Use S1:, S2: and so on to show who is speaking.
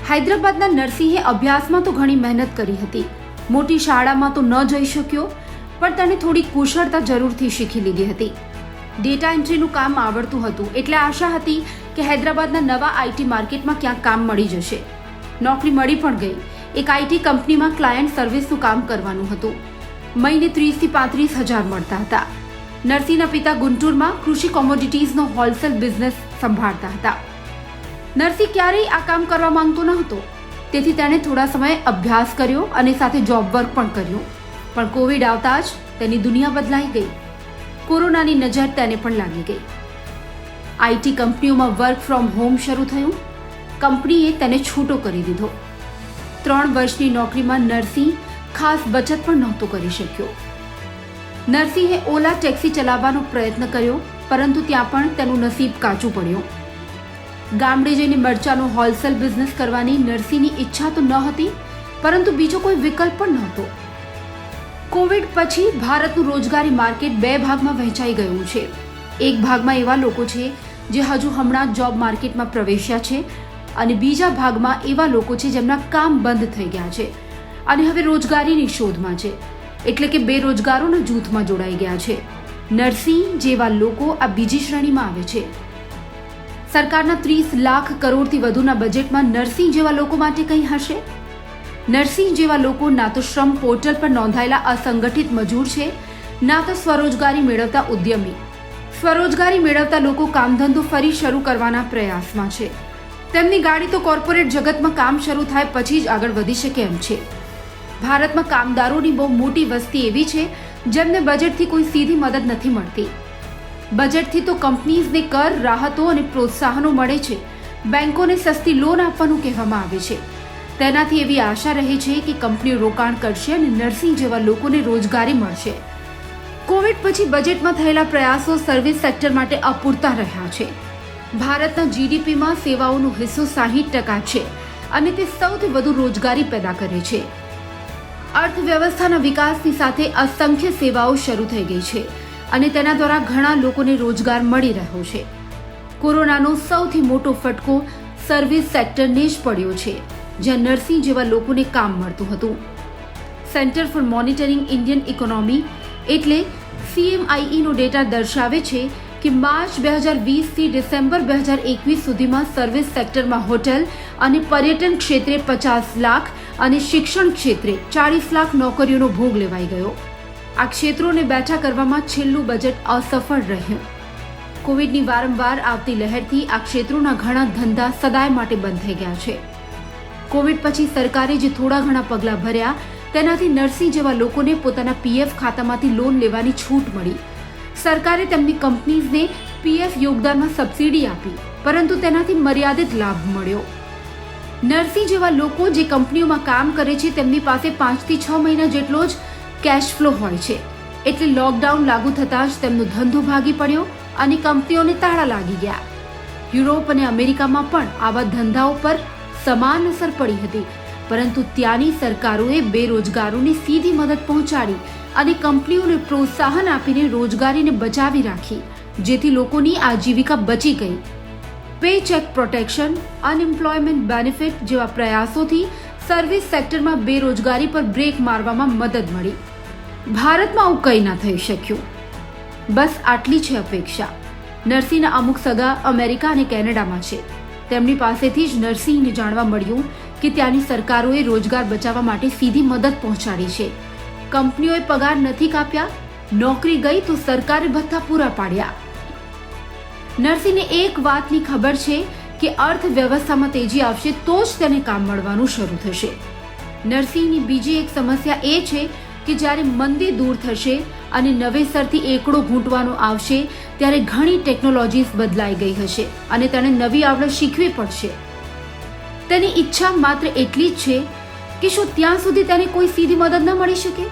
S1: હૈદરાબાદના નરસિંહે અભ્યાસમાં તો ઘણી મહેનત કરી હતી. મોટી શાળામાં તો ન જઈ શક્યો, પણ તેણે થોડી કુશળતા જરૂરથી શીખી લીધી હતી. ડેટા એન્ટ્રીનું કામ આવડતું હતું, એટલે આશા હતી કે હૈદરાબાદના નવા આઈટી માર્કેટમાં ક્યાંક કામ મળી જશે. નોકરી મળી પણ ગઈ. એક આઈટી કંપનીમાં ક્લાયન્ટ સર્વિસનું કામ કરવાનું હતું. મહિને 30 થી 35 હજાર મળતા હતા. નરસિંહના પિતા ગુંટુરમાં કૃષિ કોમોડિટીઝનો હોલસેલ બિઝનેસ સંભાળતા હતા. નરસિંહ ક્યારેય આ કામ કરવા માંગતો ન હતો, તેથી તેણે થોડા સમય અભ્યાસ કર્યો અને સાથે જોબ વર્ક પણ કર્યું. પણ કોવિડ આવતા જ તેની દુનિયા બદલાઈ ગઈ. કોરોનાની નજર તેને પણ લાગી ગઈ. આઈટી કંપનીઓમાં વર્ક ફ્રોમ હોમ શરૂ થયું. કંપનીએ તેને છૂટો કરી દીધો. 3 વર્ષની નોકરીમાં નરસિંહ ખાસ બચત પણ નહોતો કરી શક્યો. નરસિંહે ઓલા ટેક્સી ચલાવવાનો પ્રયત્ન કર્યો, પરંતુ ત્યાં પણ તેનું નસીબ કાચું પડ્યું. ગામડે જઈને મરચાનો હોલસેલ બિઝનેસ કરવાની નરસિંહની ઈચ્છા તો ન હતી, પરંતુ બીજો કોઈ વિકલ્પ પણ નહોતો. કોવિડ પછી ભારતનું રોજગારી માર્કેટ 2 ભાગમાં વહેંચાઈ ગયું છે. એક ભાગમાં એવા લોકો છે જે હજુ હમણાં જોબ માર્કેટમાં પ્રવેશ્યા છે, અને બીજા ભાગમાં એવા લોકો છે જેમના કામ બંધ થઈ ગયા છે અને હવે રોજગારીની શોધમાં છે, એટલે કે બેરોજગારોના જૂથમાં જોડાઈ ગયા છે. નરસિંહ જેવા લોકો આ બીજી શ્રેણીમાં આવે છે. સરકારના 30 લાખ કરોડથી વધુના બજેટમાં નરસિંહ જેવા લોકો માટે કંઈ હશે? નરસિંહ જેવા લોકો ના તો શ્રમ પોર્ટલ પર નોંધાયેલા અસંગઠિત મજૂર છે, ના તો સ્વરોજગારી મેળવતા ઉદ્યમી. સ્વરોજગારી મેળવતા લોકો કામધંધો ફરી શરૂ કરવાના પ્રયાસમાં છે. તેમની ગાડી તો કોર્પોરેટ જગતમાં કામ શરૂ થાય પછી જ આગળ વધી શકે એમ છે. ભારતમાં કામદારોની બહુ મોટી વસ્તી એવી છે જેમને બજેટથી કોઈ સીધી મદદ નથી મળતી. બજેટથી તો કંપનીઝને કર રાહતો અને પ્રોત્સાહનો મળે છે. બેંકોને સસ્તી લોન આપવાનું કહેવામાં આવે છે. તેનાથી એવી આશા રહે છે કે કંપનીઓ રોકાણ કરશે અને નરસિંહ જેવા લોકોને રોજગારી મળશે. કોવિડ પછી બજેટમાં થયેલા પ્રયાસો સર્વિસ સેક્ટર માટે અપૂરતા રહ્યા છે. ભારતના જીડીપીમાં સેવાઓનો હિસ્સો 60% છે અને તે સૌથી વધુ રોજગારી પેદા કરે છે. અર્થવ્યવસ્થાના વિકાસની સાથે અસંખ્ય સેવાઓ શરૂ થઈ ગઈ છે અને તેના દ્વારા ઘણા લોકોને રોજગાર મળી રહ્યો છે. કોરોનાનો સૌથી મોટો ફટકો સર્વિસ સેક્ટરને જ પડ્યો છે, જ્યાં નરસિંહ જેવા લોકોને કામ મળતું હતું. Centre for monitoring Indian economy એટલે CMIE નો ડેટા દર્શાવે છે કે માર્ચ 2020 થી ડિસેમ્બર 2021 સુધીમાં સર્વિસ સેક્ટરમાં હોટેલ અને પર્યટન ક્ષેત્રે 50 લાખ અને શિક્ષણ ક્ષેત્રે 40 લાખ નોકરીઓનો ભોગ લેવાઈ ગયો. આ ક્ષેત્રોને બેઠા કરવામાં છેલ્લું બજેટ અસફળ રહ્યું. કોવિડની વારંવાર આવતી લહેરથી આ ક્ષેત્રોના ઘણા ધંધા સદાય માટે બંધ થઈ ગયા છે. કોવિડ પછી સરકારે જે થોડા ઘણા પગલાં ભર્યા, તેનાથી નરસિંહ જેવા લોકોને પોતાના PF ખાતામાંથી લોન લેવાની છૂટ મળી. સરકારે તેમની કંપનીઝને PF યોગદાનમાં સબસિડી આપી, પરંતુ તેનાથી મર્યાદિત લાભ મળ્યો. નરસિંહ જેવા લોકો જે કંપનીઓમાં કામ કરે છે તેમની પાસે 5 થી 6 મહિના જેટલો જ કેશ ફ્લો હોય છે. એટલે લોકડાઉન લાગુ થતાં જ તેમનો ધંધો ભાગી પડ્યો અને કંપનીઓને તાળા લાગી ગયા. યુરોપ અને અમેરિકામાં પણ આવા ધંધાઓ પર સમાન અસર પડી હતી, પરંતુ ત્યાંની સરકારોએ બેરોજગારોને સીધી મદદ પહોંચાડી અને કંપનીઓને પ્રોત્સાહન આપીને રોજગારીને બચાવી રાખી, જેથી લોકોની આજીવિકા બચી ગઈ. Pay check protection, unemployment benefit જેવા પ્રયાસોથી સર્વિસ સેક્ટરમાં બેરોજગારી પર બ્રેક મારવામાં મદદ મળી. ભારતમાં આવું કંઈ ના થઈ શક્યું. બસ આટલી છે અપેક્ષા. નરસિંહના અમુક સગા અમેરિકા અને કેનેડામાં છે. તેમની પાસેથી જ નરસિંહને જાણવા મળ્યું કે ત્યાંની સરકારોએ રોજગાર બચાવવા માટે સીધી મદદ પહોંચાડી છે. કંપનીઓએ પગાર નથી કાપ્યા, નોકરી ગઈ તો સરકારે ભથ્થા પૂરા પાડ્યા. નરસિંહને એક વાતની ખબર છે કે અર્થવ્યવસ્થામાં તેજી આવશે તો જ તેને કામ મળવાનું શરૂ થશે. નરસિંહની બીજી એક સમસ્યા એ છે કે જ્યારે મંદી દૂર થશે અને નવેસરથી એકડો ઘૂંટવાનો આવશે, ત્યારે ઘણી ટેકનોલોજીસ બદલાઈ ગઈ હશે અને તેણે નવી આવડત શીખવી પડશે. તેની ઈચ્છા માત્ર એટલી જ છે કે શું ત્યાં સુધી તેને કોઈ સીધી મદદ ન મળી શકે?